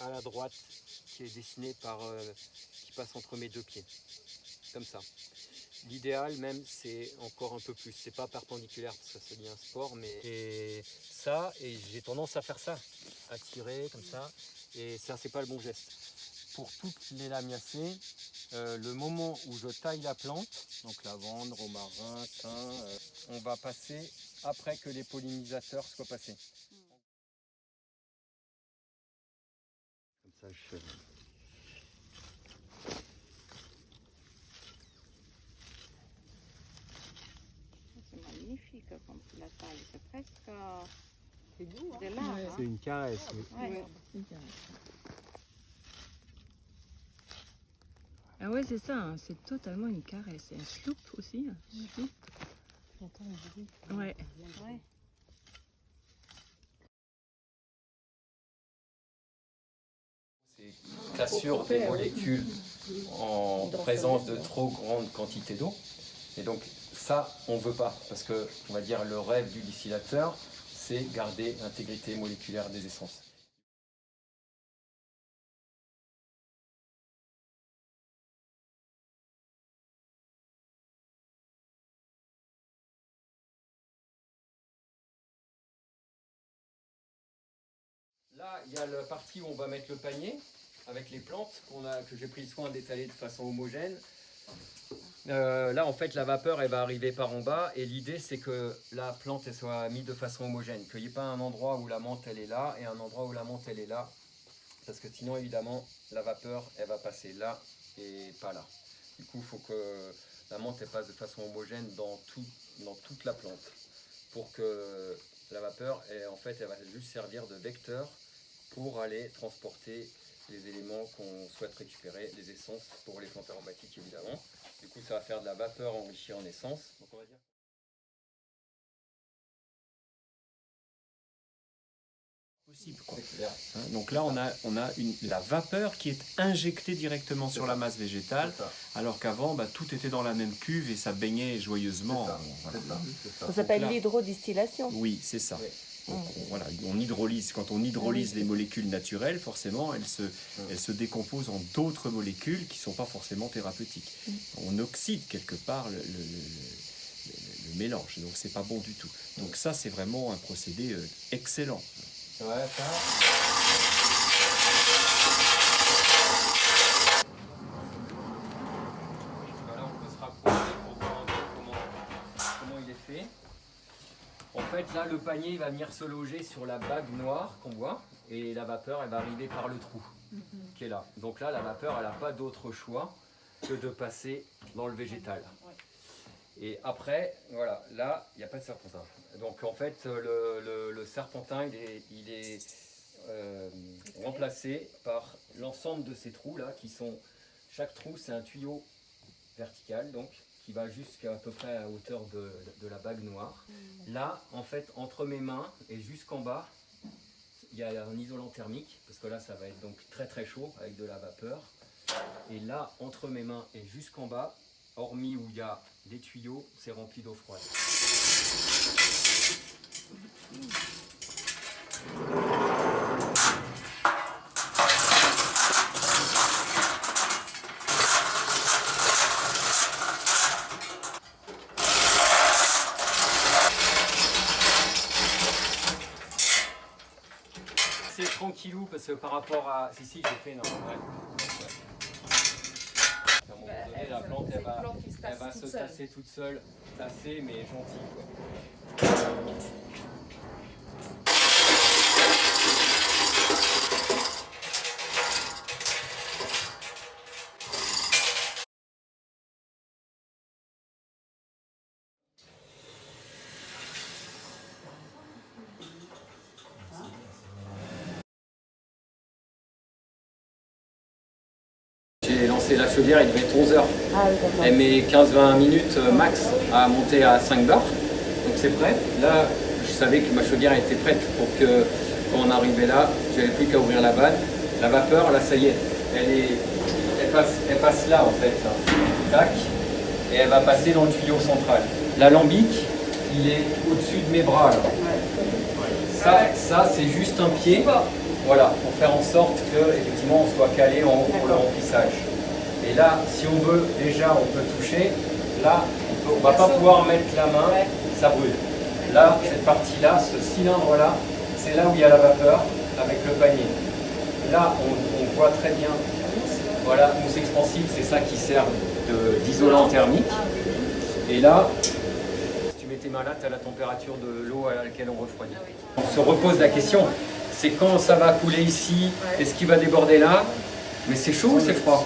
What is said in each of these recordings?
à la droite qui est dessinée par qui passe entre mes deux pieds, comme ça. L'idéal même c'est encore un peu plus, c'est pas perpendiculaire parce que ça devient un sport, mais et ça, et j'ai tendance à faire ça, à tirer comme ça, et ça c'est pas le bon geste. Pour toutes les lamiacées, le moment où je taille la plante, donc lavande, romarin, thym, on va passer après que les pollinisateurs soient passés. Comme ça, je fais. C'est magnifique comme la taille, c'est presque C'est doux, hein? de l'art. Ouais. Hein? C'est une caresse. Oui. Ouais. Ah ouais, c'est ça, hein, c'est totalement une caresse. Et un schloup aussi. Un schloup. J'entends le bruit. Ouais. Ouais. C'est cassure des molécules en présence de trop grande quantité d'eau. Et donc ça, on ne veut pas, parce que on va dire le rêve du distillateur, c'est garder l'intégrité moléculaire des essences. Là, il y a la partie où on va mettre le panier avec les plantes que j'ai pris le soin d'étaler de façon homogène. Là, en fait, la vapeur, elle va arriver par en bas et l'idée, c'est que la plante, elle soit mise de façon homogène, qu'il n'y ait pas un endroit où la menthe, elle est là et un endroit où la menthe, elle est là. Parce que sinon, évidemment, la vapeur, elle va passer là et pas là. Du coup, il faut que la menthe, elle passe de façon homogène dans toute la plante pour que la vapeur, en fait, elle va juste servir de vecteur pour aller transporter les éléments qu'on souhaite récupérer, les essences pour les plantes aromatiques évidemment. Du coup, ça va faire de la vapeur enrichie en essence. Donc, on va dire... Possible, quoi. Donc là, on a la vapeur qui est injectée directement sur la masse végétale, alors qu'avant, tout était dans la même cuve et ça baignait joyeusement. Ça s'appelle l'hydrodistillation. Oui, c'est ça. Donc, voilà, on hydrolyse. Quand on hydrolyse les molécules naturelles, forcément, elles se décomposent en d'autres molécules qui ne sont pas forcément thérapeutiques. On oxyde quelque part le mélange, donc c'est pas bon du tout. Donc ça, c'est vraiment un procédé excellent. Ouais, ça. Voilà, on peut se rapprocher pour voir un peu comment il est fait. En fait, là, le panier il va venir se loger sur la bague noire qu'on voit et la vapeur, elle va arriver par le trou qui est là. Donc là, la vapeur, elle n'a pas d'autre choix que de passer dans le végétal. Et après, voilà, là, il n'y a pas de serpentin. Donc en fait, le serpentin, il est remplacé par l'ensemble de ces trous-là, qui sont... Chaque trou, c'est un tuyau vertical, donc, qui va jusqu'à peu près à la hauteur de la bague noire. Là, en fait, entre mes mains et jusqu'en bas, il y a un isolant thermique, parce que là, ça va être donc très très chaud avec de la vapeur. Et là, entre mes mains et jusqu'en bas, hormis où il y a des tuyaux, c'est rempli d'eau froide. C'est tranquillou parce que par rapport à... Si, j'ai fait, non, ouais. À un moment donné, la plante, elle va se tasser toute seule, tasser, mais gentille, quoi. J'ai lancé la chaudière, il devait être 11 h. Elle met 15-20 minutes max à monter à 5 bars. Donc c'est prêt. Là, je savais que ma chaudière était prête pour que quand on arrivait là, j'avais plus qu'à ouvrir la vanne. La vapeur, là, ça y est, elle passe là en fait. Là. Tac. Et elle va passer dans le tuyau central. L'alambic, il est au-dessus de mes bras. Là. Ça c'est juste un pied. Voilà, pour faire en sorte que effectivement on soit calé en haut pour le remplissage. Et là, si on veut, déjà on peut toucher. Là, on ne va pas pouvoir mettre la main, ça brûle. Là, cette partie-là, ce cylindre-là, c'est là où il y a la vapeur avec le panier. Là, on voit très bien, voilà, mousse expansive, c'est ça qui sert d'isolant thermique. Et là, si tu mets tes mains là, tu as la température de l'eau à laquelle on refroidit. On se repose la question, c'est quand ça va couler ici, est-ce qu'il va déborder là? Mais c'est chaud ou c'est froid?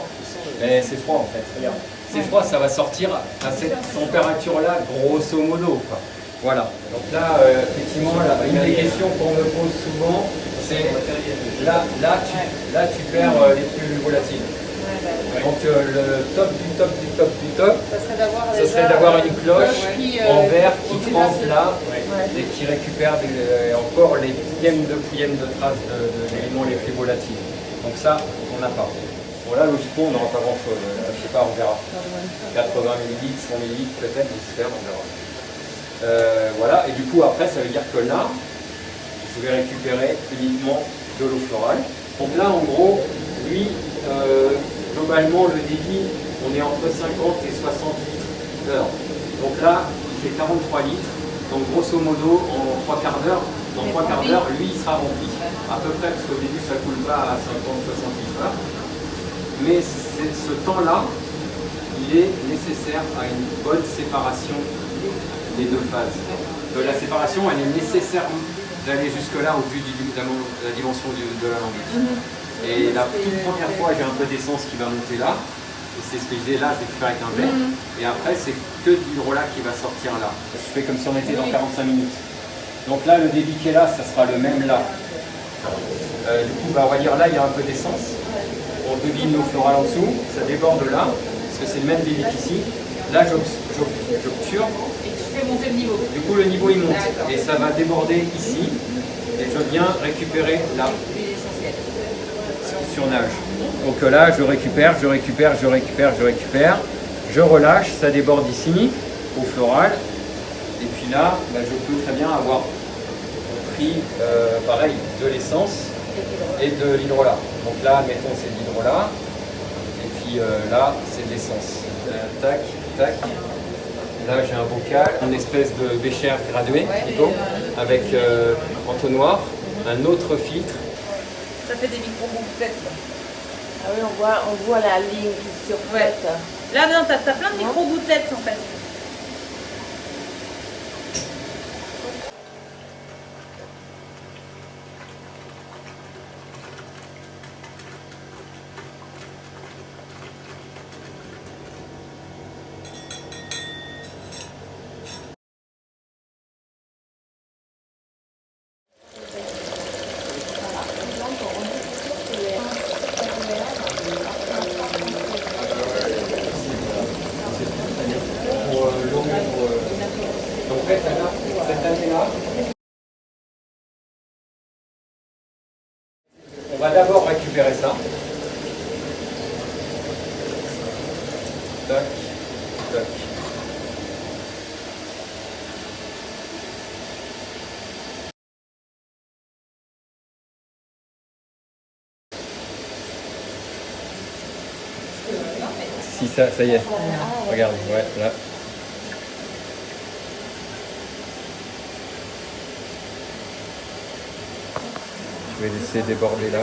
Mais c'est froid en fait, regarde. C'est froid, ça va sortir à cette température-là, grosso modo, quoi. Voilà. Donc là, effectivement, une des questions qu'on me pose souvent, c'est là, tu perds les plus volatiles. Donc le top du top du top du top, ce serait d'avoir une cloche en verre qui trempe là et qui récupère encore les pouillèmes de traces d'éléments les plus volatiles. Donc ça, on n'a pas. Bon là, logiquement, on n'aura pas grand chose. Je sais pas, on verra. 80 ml, 100 ml peut-être, j'espère, on verra. Voilà, et du coup, après, ça veut dire que là, je vais récupérer uniquement de l'eau florale. Donc là, en gros, lui, globalement, le débit, on est entre 50 et 60 litres heure. Donc là, il fait 43 litres. Donc grosso modo, en 3 quarts d'heure, dans 3 quarts d'heure, lui, il sera rempli. À peu près, parce qu'au début, ça ne coule pas à 50-60 litres heure. Mais ce temps-là, il est nécessaire à une bonne séparation des deux phases. La séparation, elle est nécessaire d'aller jusque-là au vu de la dimension de la lambique. Et la toute première fois, j'ai un peu d'essence qui va monter là. Et c'est ce que je disais là, je récupère avec un verre. Et après, c'est que de l'hydrolat qui va sortir là. Je fais comme si on était dans 45 minutes. Donc là, le débit qui est là, ça sera le même là. Du coup, on va dire là, il y a un peu d'essence. On devine l'eau florale en dessous, ça déborde là, parce que c'est le même débit qu'ici. Là, j'obture. Et tu fais monter le niveau. Du coup, le niveau il monte. Et ça va déborder ici. Et je viens récupérer là. Sur nage. Donc là, je récupère. Je relâche, ça déborde ici, eau florale. Et puis là, je peux très bien avoir pris, pareil, de l'essence et de l'hydrolat. Donc là, admettons, c'est de l'hydrolat. Et puis là, c'est de l'essence. Tac, tac. Là, j'ai un bocal, une espèce de bécher gradué, plutôt, avec entonnoir, un autre filtre. Ça fait des micro-gouttelettes. Ah oui, on voit la ligne qui surflète. Là, non, t'as plein de micro-gouttelettes en fait. Donc cette année-là, on va d'abord récupérer ça. Tac, tac. Si ça y est. Regarde, ouais, là. Je vais laisser déborder là.